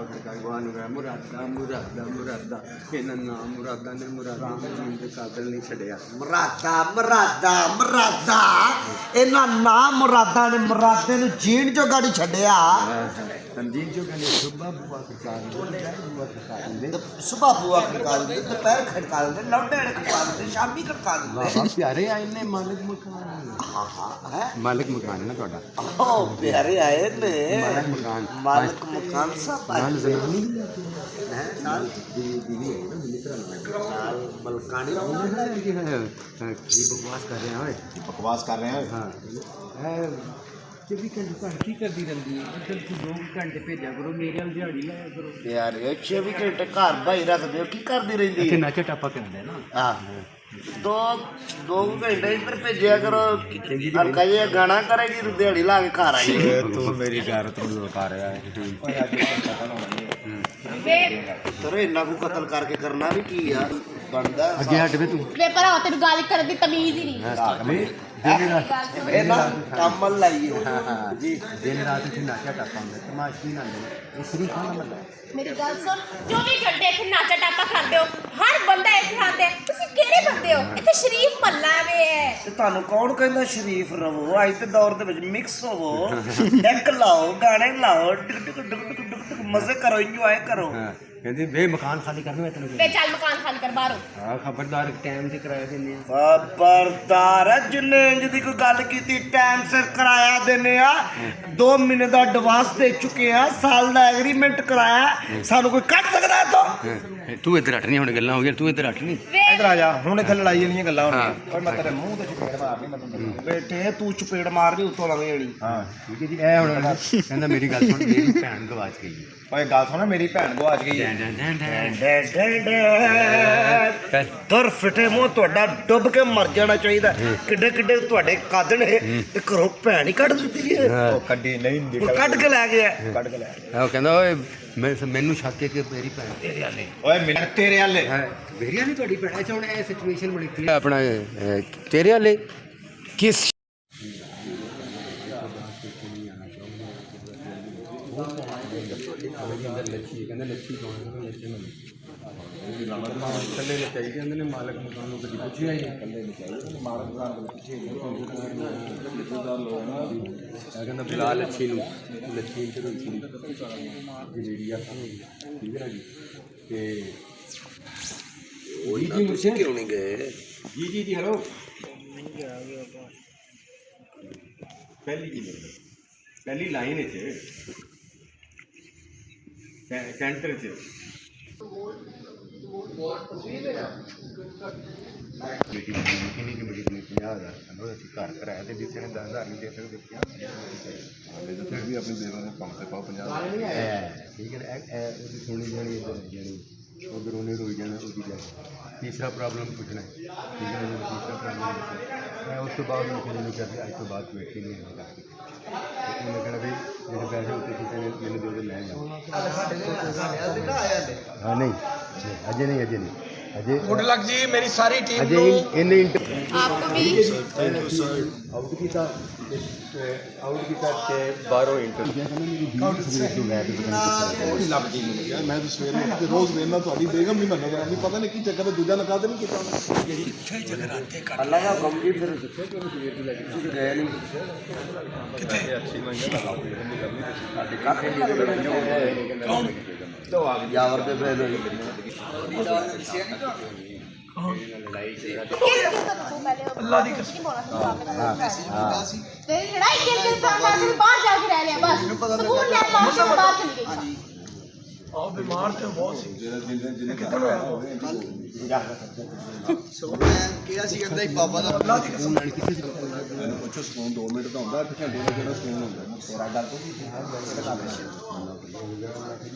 ਬੁਆ ਖੜਕਾਈ ਵਾਹ ਨੂੰ ਗਿਆ ਮੁਰਾਦਾ ਮੁਰਾਦਾ ਮੁਰਾਦਾ ਇਹਨਾਂ ਨਾਮ ਮੁਰਾਦਾ ਨੇ ਮੁਰਾਦਾ ਜੀਣ ਦੇ ਕਾਬਲ ਨਹੀਂ ਛੱਡਿਆ। ਮੁਰਾਦਾ ਮੁਰਾਦਾ ਮੁਰਾਦਾ ਇਹਨਾਂ ਨਾਮ ਮੁਰਾਦਾ ਨੇ ਮੁਰਾਦੇ ਨੂੰ ਜੀਣ ਜੋਗਾ ਨਹੀਂ ਛੱਡਿਆ। ਸੰਦੀਪ ਜੋ ਕਹਿੰਦੇ ਸੁਬਾ ਬੁਆ ਖੜਕਾ ਦਿੰਦੇ ਸੁਬਾ ਬੁਆ ਖੜਕਾ ਦਿੰਦੇ ਦੁਪਹਿਰ ਖੜਕਾ ਦਿੰਦੇ ਲੌਂਡੇ ਖੜਕਾ ਦਿੰਦੇ ਸ਼ਾਮੀ ਖੜਕਾ ਦਿੰਦੇ। ਪਿਆਰੇ ਆਏ ਨੇ ਮਾਲਕ ਮਕਾਨ। ਹਾਂ ਹਾਂ ਹੈ ਮਾਲਕ ਮਕਾਨ ਹੈ ਨਾ ਤੁਹਾਡਾ। ਉਹ ਪਿਆਰੇ ਆਏ ਨੇ ਮਾਲਕ ਮਕਾਨ। ਮਾਲਕ ਮਕਾਨ ਸਭ ਨਾਲ ਜ਼ਨਾਨੀ ਹੈ ਨਾਲ ਦੀਦੀ ਹੈ ਨਾ ਮਿਲਟਰ ਨਾਲ ਮਲਕਾਨੀ ਕੀ ਬਕਵਾਸ ਕਰ ਰਹੇ ਹੋਏ ਬਕਵਾਸ ਕਰ ਰਹੇ ਹੋ। ਹਾਂ ਇਹ 24 ਘੰਟੇ ਘਰ ਕੀ ਕਰਦੀ ਰਹਿੰਦੀ ਹੈ ਇੱਧਰ ਤੂੰ 2 ਘੰਟੇ ਭੇਜਿਆ ਕਰੋ ਮੇਰੇ ਨਾਲ ਦਿਹਾੜੀ ਲਾਇਆ ਕਰੋ ਯਾਰ 24 ਘੰਟੇ ਘਰ ਭਾਈ ਰੱਖਦੇ ਹੋ ਕੀ ਕਰਦੀ ਰਹਿੰਦੀ ਇੱਥੇ ਹੈ। ਨੱਚ ਟੱਪਾ ਕਰਦੇ ਨਾ। ਹਾਂ ਦੋ ਘੰਟੇ ਇੱਧਰ ਭੇਜਿਆ ਕਰੋ ਹਲਕਾ ਜਿਹਾ ਗਾਣਾ ਕਰੇਗੀ ਤੇ ਦਿਹਾੜੀ ਲਾ ਕੇ ਘਰ ਆਈ। ਤੂੰ ਮੇਰੀ ਘਰ ਤੋਂ ਲੁਕਾ ਰਿਹਾ ਹੈ ਤੇਰੇ ਇੰਨਾ ਕੁ ਕਤਲ ਕਰਕੇ ਕਰਨਾ ਵੀ ਕੀ ਆ ਬਣਦਾ। ਅੱਗੇ ਹਟ ਵੇ ਤੂੰ ਵੇ ਭਰਾ ਤੈਨੂੰ ਗੱਲ ਕਰਨ ਦੀ ਤਮੀਜ਼ ਹੀ ਨਹੀਂ। ਇਹ ਨਾ ਕੰਮਲ ਲਾਈਏ ਜੀ ਦਿਨ ਰਾਤ ਇੱਥੇ ਨਾਚਾ ਟੱਪਾ ਹੁੰਦਾ ਤਮਾਸ਼ੀ ਨਾ ਇਹ ਸ੍ਰੀ ਖਾਨ ਮੱਲਾ। ਮੇਰੀ ਗੱਲ ਸੁਣ 24 ਘੰਟੇ ਇੱਥੇ ਨਾਚਾ ਟਾਪਾ ਕਰਦੇ ਹੋ ਹਰ ਬੰਦਾ ਇੱਥੇ ਆਉਂਦਾ ਤੁਸੀਂ ਕਿਹੜੇ ਬੰਦੇ ਹੋ ਇੱਥੇ ਸ਼ਰੀਫ ਮੱਲਾ ਵੇ। ਤੇ ਤੁਹਾਨੂੰ ਕੌਣ ਕਹਿੰਦਾ ਸ਼ਰੀਫ ਰਵੋ ਅੱਜ ਦੇ ਦੌਰ ਦੇ ਵਿੱਚ ਮਿਕਸ ਹੋਵੋ ਡੈਕ ਲਾਓ ਗਾਣੇ ਲਾਓ ਮਜ਼ੇ ਕਰੋ ਇੰਜੋਏ ਕਰੋ। ਕਹਿੰਦੀ ਵੇ ਮਕਾਨ ਖਾਲੀ ਕਰਨਾ ਤੈਨੂੰ ਵੇ ਚੱਲ ਮਕਾਨ ਖਾਲੀ ਕਰ ਬਾਹਰੋਂ। ਹਾਂ ਖਬਰਦਾਰ ਟਾਈਮ ਤੇ ਕਿਰਾਇਆ ਦਿੰਦੇ ਆ। ਖਬਰਦਾਰ ਜਿੰਨੇ ਇੰਜ ਦੀ ਕੋਈ ਗੱਲ ਕੀਤੀ ਟਾਈਮ ਸਿਰ ਕਿਰਾਇਆ ਦਿੰਦੇ ਆ 2 ਮਹੀਨੇ ਦਾ ਐਡਵਾਂਸ ਦੇ ਚੁੱਕੇ ਆ ਸਾਲ ਦਾ ਐਗਰੀਮੈਂਟ ਕਰਾਇਆ ਸਾਨੂੰ ਕੋਈ ਕੱਢ ਸਕਦਾ ਇੱਥੋਂ। ਤੂੰ ਇੱਧਰ ਹਟ ਨਹੀਂ ਹੁਣ ਗੱਲਾਂ ਹੋ ਗਈਆਂ ਤੂੰ ਇੱਧਰ ਹਟ ਨਹੀਂ ਇੱਧਰ ਆ ਜਾ ਹੁਣ ਇੱਥੇ ਲੜਾਈ ਵਾਲੀਆਂ ਗੱਲਾਂ ਹੋਣੀਆਂ। ਓਏ ਮੈਂ ਤੇਰੇ ਮੂੰਹ ਤੇ ਚਪੇੜ ਮਾਰਨੀ ਮੈਂ ਤੈਨੂੰ ਬੇਟੇ ਤੂੰ ਚਪੇੜ ਮਾਰਦੀ ਉੱਤੋਂ ਲੰਘ ਜਾਣੀ। ਹਾਂ ਠੀਕ ਹੈ ਜੀ ਇਹ ਹੁਣ ਕਹਿੰਦਾ ਮੇਰੀ ਗੱਲ ਸੁਣ ਮੇਰੀ ਭੈਣ ਗਵਾਚ ਗਈ। ਓਏ ਗੱਲ ਸੁਣ ਮੇਰੀ ਭੈਣ ਗਵਾਚ ਗਈ ਤੁਰ ਫਿੱਟੇ ਮੂੰਹ ਤੁਹਾਡਾ ਡੁੱਬ ਕੇ ਮਰ ਜਾਣਾ ਚਾਹੀਦਾ। ਕਿੱਡੇ ਕਿੱਡੇ ਤੁਹਾਡੇ ਕੱਦ ਨੇ ਤੇ ਘਰੋਂ ਭੈਣ ਹੀ ਕੱਢ ਦਿੱਤੀ ਹੈ। ਉਹ ਕੱਢੀ ਨਹੀਂ ਕੱਢ ਕੇ ਲੈ ਗਿਆ ਕੱਢ ਕੇ ਲੈ ਉਹ ਕਹਿੰਦਾ ਓਏ ਮੈਨੂੰ ਸ਼ੱਕ ਹੈ ਕਿ ਮੇਰੀ ਭੈਣ ਤੇਰੇ ਵਾਲੇ। ਓਏ ਮੈਨੂੰ ਤੇਰੇ ਵਾਲੇ ਮੇਰੀ ਵਾਲੀ ਤੁਹਾਡੀ ਭੈਣ ਅੱਛਾ ਹੁਣ ਇਹ ਸਿਚੁਏਸ਼ਨ ਬਣੀ ਸੀ ਆਪਣਾ ਤੇਰੇ ਵਾਲੇ ਕਿਸ ਲੱਛੀ ਕਹਿੰਦੇ ਲੱਛੀ ਕੌਣ ਲੱਛੀ ਥੱਲੇ ਲੈ ਚਾਹੀਦੇ ਹੁੰਦੇ ਨੇ ਮਾਲਕ ਮਕਾਨ ਨੂੰ ਕਦੀ ਪੁੱਛਿਆ ਹੀ ਨਹੀਂ ਮਾਲਕ ਮਕਾਨ ਨੂੰ ਪੁੱਛਿਆ ਕਹਿੰਦਾ ਬੁਲਾ ਲੱਛੀ ਨੂੰ ਲੱਛੀ ਤੇ ਜਿਹੜੀ ਆ ਠੀਕ ਹੈ ਜੀ ਤੇ ਜੀ ਮੁਰਸ਼ੇ ਕਿਉਂ ਨਹੀਂ ਗਏ ਜੀ ਹੈਲੋ ਪਹਿਲੀ ਲਾਈਨ ਵਿੱਚ ਸੈਂਟਰ 'ਚ ਬੇਟੀ ਕਿੰਨੀ ਕਿ ਬੜੀ 50,000 ਕਹਿੰਦਾ ਅਸੀਂ ਘਰ ਕਰਾਇਆ ਤੇ ਜਿੱਥੇ ਨੇ 10,000 ਨਹੀਂ ਦੇ ਸਕਦੇ ਫਿਰ ਵੀ ਆਪਣੀ ਦੇਵਾਂ ਦੇ ਕੰਮ ਤੇ ਪਾਓ 50,000 ਠੀਕ ਹੈ ਉਹਦੀ ਸੋਣੀ ਜਾਣੀ ਇੱਧਰ ਜਾਣੀ ਉਧਰ ਉਹਨੇ ਰੋਈ ਜਾਣਾ ਉਹਦੀ ਜਾ ਤੀਸਰਾ ਪ੍ਰੋਬਲਮ ਪੁੱਛਣਾ ਠੀਕ ਹੈ ਤੀਸਰਾ ਪ੍ਰੋਬਲਮ ਉਸ ਤੋਂ ਬਾਅਦ ਮੈਨੂੰ ਕਹਿੰਦੇ ਅੱਜ ਤੋਂ ਬਾਅਦ ਵੇਖੀ ਨਹੀਂ ਹੋਣਾ ਉਹਨੇ ਕਹਿਣਾ ਵੀ ਜਿਹੜੇ ਪੈਸੇ ਉੱਤੇ ਕਿਸੇ ਨੇ ਮੈਨੂੰ ਦੇ ਦੇ ਲੈ ਜਾਓ। ਹਾਂ ਨਹੀਂ ਅਜੇ ਨਹੀਂ अजय गुड लक जी मेरी सारी टीम अजय इन आपको भी आउट किया के 12 इंटर ਮੈਂ ਤਾਂ ਸਵੇਰ ਨੂੰ ਤੇ ਰੋਜ਼ ਵੇਖਣਾ ਤੁਹਾਡੀ ਬੇਗਮ ਨਹੀਂ ਮੰਨਦਾ ਨਹੀਂ ਪਤਾ ਨਹੀਂ ਕੀ ਚੱਕਰ ਹੈ ਦੂਜਾ ਨਕਾ ਤੇ ਨਹੀਂ ਕੀਤਾ ਉਹਨੇ ਅੱਲਾ ਦਾ ਕੰਮ ਕੀ ਫਿਰ ਤੁਸੀਂ ਗਏ ਨਹੀਂ ਕਿਤੇ ਅੱਛੀ ਮੰਗਿਆ ਕੌਣ तो यावर के फिर अल्लाह दी कसम तेरी लड़ाई खेल के बाहर जाके रह लिया बस स्कूल ले बाहर चली गई। आओ बीमार थे बहुत सी ਕਿਹਾ ਸੀ ਕਹਿੰਦਾ ਇੱਕ ਬਾਬਾ ਦਾ ਮੈਨੂੰ ਪੁੱਛੋ ਸਕੂਨ 2 ਮਿੰਟ ਦਾ ਹੁੰਦਾ 8 ਘੰਟੇ ਦਾ ਜਿਹੜਾ ਸਕੂਨ ਹੁੰਦਾ ਤੇਰਾ ਡਰ ਤੋਂ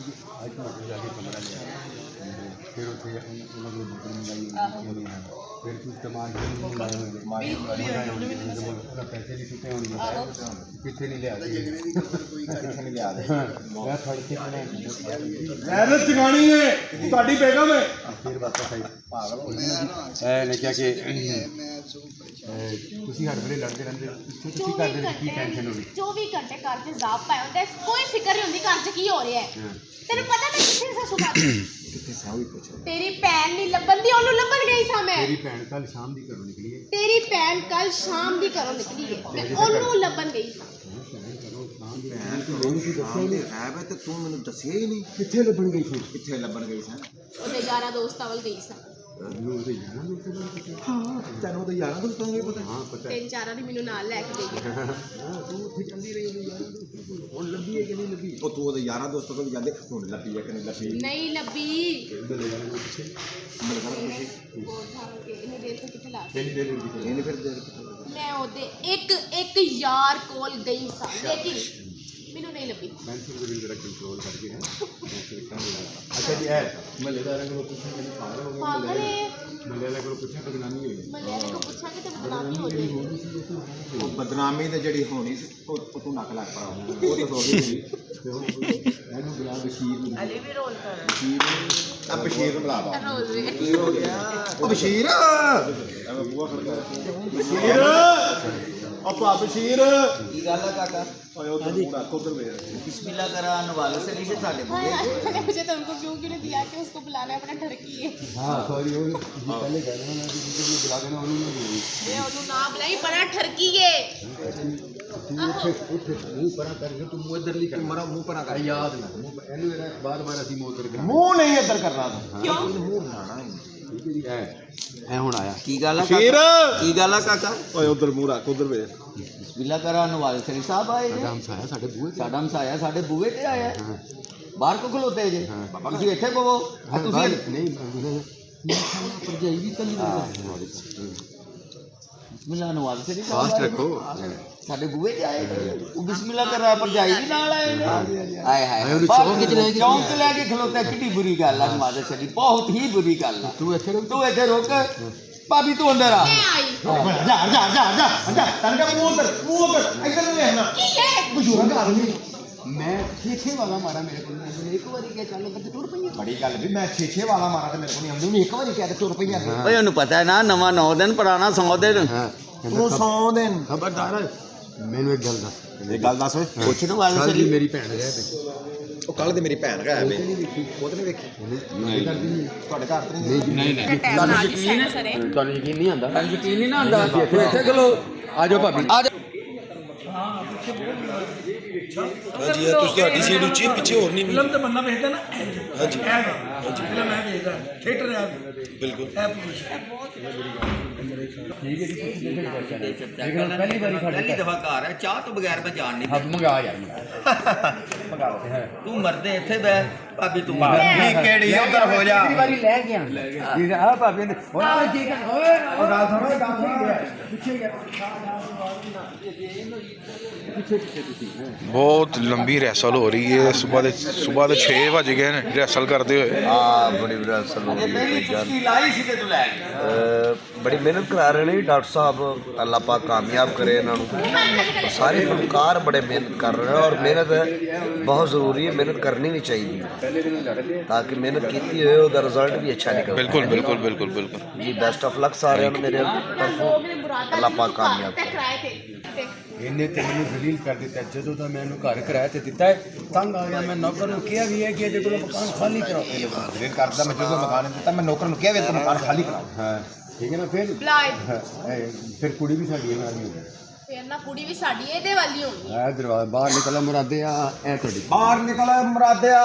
फिर फिर कुछ टमाटर पैसे भी छुट्टे होंगे कितने नहीं लिया मेहनत चुकानी है ਤੁਹਾਡੀ ਬੇਗਮ ਹੈ फिर बात ਪਾਗਲ ਹੋ ਗਏ ਨੇ ਕਿਹਾ ਕਿ ਤੁਸੀਂ ਹਰ ਵੇਲੇ ਲੜਦੇ ਰਹਿੰਦੇ ਤੁਸੀਂ ਕਰਦੇ ਹੋ ਕੀ ਟੈਨਸ਼ਨ ਹੋਣੀ 24 ਘੰਟੇ ਘਰ 'ਚ ਜ਼ਾਪ ਪਾਇਆ ਹੁੰਦਾ ਕੋਈ ਫਿਕਰ ਨਹੀਂ ਹੁੰਦੀ ਘਰ 'ਚ ਕੀ ਹੋ ਰਿਹਾ ਹੈ ਤੈਨੂੰ ਪਤਾ ਮੈਂ ਕਿੱਥੇ ਸਾਂ ਸੁਭਾ ਕਿੱਥੇ ਸਾਹ ਵੀ ਪੁੱਛ ਤੇਰੀ ਭੈਣ ਨਹੀਂ ਲੱਭਣ ਦੀ ਉਹਨੂੰ ਲੱਭਣ ਗਈ ਸਾਂ ਮੈਂ ਮੇਰੀ ਭੈਣ ਕੱਲ ਸ਼ਾਮ ਦੀ ਘਰੋਂ ਨਿਕਲੀ ਹੈ ਤੇਰੀ ਭੈਣ ਕੱਲ ਸ਼ਾਮ ਦੀ ਘਰੋਂ ਨਿਕਲੀ ਹੈ ਮੈਂ ਉਹਨੂੰ ਲੱਭਣ ਗਈ ਸਾਂ ਮੈਨੂੰ ਕੀ ਦੱਸਿਆ ਹੀ ਨਹੀਂ ਹੈ ਤੇ ਤੂੰ ਮੈਨੂੰ ਦੱਸਿਆ ਹੀ ਨਹੀਂ ਕਿੱਥੇ ਲੱਭਣ ਗਈ ਸੀ ਕਿੱਥੇ ਲੱਭਣ ਗਈ ਸਾਂ ਉਹਦੇ ਯਾਰਾਂ ਦੋਸਤਾਂ ਵੱਲ ਗਈ ਸਾਂ ਮੈਨੂੰ ਉਹਦੇ ਜਾਣਾ ਤੈਨੂੰ ਤਾਂ ਯਾਰਾਂ ਦੋਸਤਾਂ ਨੂੰ ਵੀ ਪਤਾ ਹਾਂ ਪਤਾ ਤਿੰਨ ਚਾਰਾਂ ਦੀ ਮੈਨੂੰ ਨਾਲ ਲੈ ਕੇ ਗਈ ਹੈ ਤੂੰ ਉੱਥੇ ਜਾਂਦੀ ਰਹੀ ਉਹਦੇ ਯਾਰਾਂ ਦੋਸਤਾਂ ਕੋਲ ਹੁਣ ਲੱਭੀ ਹੈ ਕਿ ਨਹੀਂ ਲੱਭੀ ਉਹ ਤੂੰ ਉਹਦੇ ਯਾਰਾਂ ਦੋਸਤਾਂ ਕੋਲ ਜਾਂਦੇ ਹੁਣ ਲੱਭੀ ਹੈ ਕਿ ਨਹੀਂ ਲੱਭੀ ਨਹੀਂ ਲੱਭੀ ਬੱਲੇ ਵਾਲੇ ਨੂੰ ਪਿੱਛੇ ਮੇਰੇ ਘਰ ਖੁਸ਼ੀ ਬਹੁਤ ਭਾਵ ਕੇ ਇਹਨੇ ਦੇਰ ਤੋਂ ਕਿੱਥੇ ਲਾ ਕਿੰਨੀ ਦੇਰ ਲੱਗੀ ਸੀ ਇਹਨੇ ਫਿਰ ਦੇਰ ਮੈਂ ਉਹਦੇ ਇੱਕ ਯਾਰ ਕੋਲ ਗਈ ਸਾਂ ਲੇਕਿਨ ਮੈਨੂੰ ਨਹੀਂ ਲੱਭੀ ਮੈਂਸਲ ਦੇ ਜਰਾ ਕੰਟਰੋਲ ਕਰਕੇ ਹੈ ਅੱਛਾ ਜੀ ਹੈ ਮਹੱਲੇਦਾਰਾਂ ਕੋਲ ਪੁੱਛਿਆ ਕਿ ਪਾਗਲ ਹੋ ਪਾਗਲ ਗਏ ਹੈ ਮਹੱਲੇਦਾਰਾਂ ਕੋਲ ਪੁੱਛਿਆ ਤਾਂ ਬਦਨਾਮੀ ਹੋਈ ਮੱਲੇ ਕੋ ਪੁੱਛਾਂਗੇ ਤੇ ਬਦਨਾਮੀ ਹੋ ਜਾਏਗੀ ਉਹ ਬਦਨਾਮੀ ਤੇ ਜਿਹੜੀ ਹੋਣੀ ਸੀ ਉਹ ਤੂੰ ਨੱਕ ਲੱਗ ਪਾ ਉਹ ਤਾਂ ਹੋ ਗਈ ਸੀ ਤੇ ਹੁਣ ਇਹਨੂੰ ਬੁਲਾ ਬਸ਼ੀਰ ਨੂੰ ਅਲੀ ਵੀ ਰੋਲ ਕਰ ਆ ਬਸ਼ੀਰ ਨੂੰ ਬੁਲਾ ਲਾ ਰੋਲ ਵੇ ਕੀ ਹੋ ਗਿਆ ਉਹ ਬਸ਼ੀਰ ਬਸ਼ੀਰ ਆਪਾ ਬਸ਼ੀਰ ਕੀ ਗੱਲ ਆ ਕਾਕਾ ਓਏ ਉਧਰ ਮੂੜਾ ਉਧਰ ਵੇਖ ਬਿਸਮਿल्लाह करा नवाले से नीचे साढ़े मुझे तो उनको क्यों नहीं दिया कि उसको बुलाना है अपना ठरकी है हाँ सॉरी वो पहले कह रहा ना कि मुझे बुला देना उन्होंने नहीं मैं ਉਹਨੂੰ ਨਾ ਬੁਲਾਈ ਬੜਾ ਠਰਕੀ ਹੈ तू उठ मुंह परा करके तू मुंह इधर नहीं कर मरा मुंह पर आ याद ना ਇਹਨੂੰ ਇਹਦਾ ਬਾਰ-ਬਾਰ ਅਸੀਂ ਮੂੰਹ ਉਧਰ ਕਰਾਂਗੇ ਮੂੰਹ ਨਹੀਂ ਇੱਧਰ ਕਰਨਾ ਤੂੰ ਕਿਉਂ ਮੂੰਹ ਬਣਾਣਾ ਠੀਕ ਹੈ ਜੀ ਐ ਹੁਣ ਆਇਆ ਕੀ ਗੱਲ ਆ ਬਸ਼ੀਰ ਕੀ ਗੱਲ ਆ ਕਾਕਾ ਓਏ ਉਧਰ ਮੂੜਾ ਉਧਰ ਵੇਖ ਬਿਸਮਿल्लाह करा नवाले से साहब आए ਸਾਡਾ ਹਮਸਾਇਆ ਸਾਡੇ ਬੂਹੇ ਤੇ ਸਾਡਾ ਹਮਸਾਇਆ ਸਾਡੇ ਬੂਹੇ ਤੇ ਆਇਆ ਬਾਹਰ ਕੋ ਖਲੋਤੇ ਜੇ ਤੁਸੀਂ ਇੱਥੇ ਬਵੋ ਤੁਸੀਂ ਨਹੀਂ ਪਰਜਾਈ ਵੀ ਕੱਲੀ ਬਿਸਮਿल्लाह ਨਵਾਲੇ से ਫਾਸਟ ਰੱਖੋ ਸਾਡੇ ਬੂਹੇ ਤੇ ਆਏ ਉਹ ਬਿਸਮਿल्लाह ਕਰ ਰਹਾ ਭਰਜਾਈ ਵੀ ਨਾਲ ਆਏ ਨੇ ਆਏ ਹਾਏ ਉਹਨੂੰ ਚੌਂਕ ਚ ਲੈ ਕੇ ਚੌਂਕ ਚ ਲੈ ਕੇ ਖਲੋਤਾ ਕਿੰਨੀ ਬੁਰੀ ਗੱਲ ਆ ਨਵਾਲੇ ਸੇ ਬਹੁਤ ਹੀ ਬੁਰੀ ਗੱਲ ਆ ਤੂੰ ਇੱਥੇ ਤੂੰ ਇੱਥੇ ਰੁਕ ਭਾਬੀ ਤੂੰ ਅੰਦਰ ਆ ਮੈਂ ਆਈ ਜਾ ਤਨ ਦਾ ਮੂੰਹ ਉੱਧਰ ਇੱਧਰ ਨੂੰ ਵੇਖਣਾ ਕੀ ਹੈ ਬਜ਼ੁਰਗ ਆਦਮੀ ਮੈਂ ਛੇ ਵਾਲਾ ਮਾਰਾ ਮੇਰੇ ਕੋਲ ਨਹੀਂ ਇੱਕ ਵਾਰੀ ਕਿਹਾ ਚੱਲ ਬੱਤੇ ਟੁਰ ਪਈਏ ਬੜੀ ਗੱਲ ਵੀ ਮੈਂ 6 ਵਾਲਾ ਮਾਰਾ ਤੇ ਮੇਰੇ ਕੋਲ ਨਹੀਂ ਆਉਂਦੀ ਉਹਨੇ ਇੱਕ ਵਾਰੀ ਕਿਹਾ ਤੇ ਤੁਰ ਪਈਆਂ ਓਏ ਉਹਨੂੰ ਪਤਾ ਹੈ ਨਾ ਨਵਾਂ 9 ਦਿਨ ਪੁਰਾਣਾ 100 ਦਿਨ ਹਾਂ ਤੂੰ 100 ਦਿਨ ਖਬਰਦਾਰ ਮੈਨੂੰ ਇੱਕ ਗੱਲ ਦੱਸ ਇਹ ਗੱਲ ਦੱਸ ਓਏ ਪੁੱਛ ਨੂੰ ਵਾਲ ਕੱਲ੍ਹ ਦੀ ਸਰੀ ਮੇਰੀ ਭੈਣ ਰਹਿ ਪਈ ਉਹ ਕੱਲ ਤੇ ਮੇਰੀ ਭੈਣ ਘਰ ਆਵੇ ਉਹ ਤੇ ਨਹੀਂ ਵੇਖੀ ਤੁਹਾਡੇ ਘਰ ਤੇ ਨਹੀਂ ਤੁਹਾਨੂੰ ਯਕੀਨ ਨਹੀਂ ਆਉਂਦਾ ਤੁਹਾਨੂੰ ਯਕੀਨ ਨਹੀਂ ਨਾ ਆਉਂਦਾ ਤੂੰ ਇੱਥੇ ਖਲੋ ਆ ਜਾਓ ਭਾਬੀ ਆ ਜਾ ਹਾਂਜੀ ਤੁਸੀਂ ਤੁਹਾਡੀ ਸੀਟ ਉੱਚੀ ਹੈ ਪਿੱਛੇ ਹੋਰ ਨਹੀਂ ਫਿਲਮ ਤੇ ਬੰਦਾ ਵੇਖਦਾ ਨਾ ਹਾਂਜੀ ਹਾਂਜੀ ਫਿਲਮ ਮੈਂ ਵੇਖਦਾ ਥੀਏਟਰ ਆ ਬਿਲਕੁਲ ਇਹ ਪਹਿਲੀ ਦਫਾ ਘਰ ਹੈ ਚਾਹ ਤੋਂ ਬਗੈਰ ਮੈਂ ਜਾਣ ਨਹੀਂ ਹੱਥ ਮੰਗਾ ਯਾਰ ਤੂੰ ਮਰਦੇ ਇੱਥੇ ਬੈ ਭਾਬੀ ਤੂੰ ਕਿਹੜੀ ਉਧਰ ਹੋ ਜਾ ਵਾਰੀ ਲੈ ਗਿਆ ਆ ਭਾਬੀ ਨੇ ਓਏ ਠੀਕ ਹੈ ਓਏ ਉਹ ਗੱਲ ਸੁਣੋ ਕੰਮ ਨਹੀਂ ਗਿਆ ਪਿੱਛੇ ਗਿਆ बहुत लंबी रिहर्सल हो रही है सुबह के 6 बज गए हैं रिहर्सल करते हुए ਬੜੀ ਰਿਹਰਸਲ ਹੋ ਗਈ ਕੀ ਲਾਈ ਸੀ ਤੇ ਤੂੰ ਲੈ ਬੜੀ ਮਿਹਨਤ ਕਰਾ ਰਹੇ ਨੇ ਡਾਕਟਰ ਸਾਹਿਬ ਅੱਲਾਹ ਪਾਕ ਕਾਮਯਾਬ ਕਰੇ ਇਹਨਾਂ ਨੂੰ ਸਾਰੇ ਫਨਕਾਰ ਬੜੇ ਮਿਹਨਤ ਕਰ ਰਹੇ ਔਰ ਮਿਹਨਤ ਬਹੁਤ ਜ਼ਰੂਰੀ ਹੈ ਮਿਹਨਤ ਕਰਨੀ ਵੀ ਚਾਹੀਦੀ ਤਾਂ ਕਿ ਮਿਹਨਤ ਕੀਤੀ ਹੋਏ ਉਹਦਾ ਰਿਜ਼ਲਟ ਵੀ ਅੱਛਾ ਨਿਕਲੇ बिल्कुल बिल्कुल बिल्कुल बिल्कुल ਜੀ ਬੈਸਟ ਆਫ ਲੱਕ ਸਾਰਿਆਂ ਨੂੰ ਮੇਰੇ ਤਰਫੋਂ ਅੱਲਾਹ ਪਾਕ ਕਾਮਯਾਬ ਕਰੇ ਟਕਰਾਏ ਤੇ ਇਹਨੇ ਤੇ ਮੈਨੂੰ ਦਲੀਲ ਕਰ ਦਿੱਤਾ ਜਦੋਂ ਦਾ ਮੈਂ ਇਹਨੂੰ ਘਰ ਕਿਰਾਏ ਤੇ ਦਿੱਤਾ ਹੈ ਤੰਗ ਆ ਗਿਆ ਮੈਂ ਨੌਕਰ ਨੂੰ ਕਿਹਾ ਵੀ ਹੈ ਕਿ ਇਹਦੇ ਕੋਲੋਂ ਮਕਾਨ ਖਾਲੀ ਕਰਾਓ ਦਿਲ ਕਰਦਾ ਮੈਂ ਜਦੋਂ ਮਕਾਨ ਦਿੱਤਾ ਮੈਂ ਨੌਕਰ ਨੂੰ ਕਿਹਾ ਵੀ ਤੂੰ ਮਕਾਨ ਖਾਲੀ ਕਰਾਓ ਹਾਂ ਠੀਕ ਹੈ ਨਾ ਫਿਰ ਬਲਾਈ ਫਿਰ ਕੁੜੀ ਵੀ ਸਾਡੀ ਨਾਲ ਹੀ ਹੋ ਗਈ ਫਿਰ ਨਾ ਕੁੜੀ ਵੀ ਸਾਡੀ ਇਹਦੇ ਵਾਲੀ ਹੋਣੀ ਆ ਦਰਵਾਜ਼ਾ ਬਾਹਰ ਨਿਕਲਾ ਮੁਰਾਦੇ ਆ ਐ ਤੁਹਾਡੀ ਬਾਹਰ ਨਿਕਲ ਮੁਰਾਦਿਆ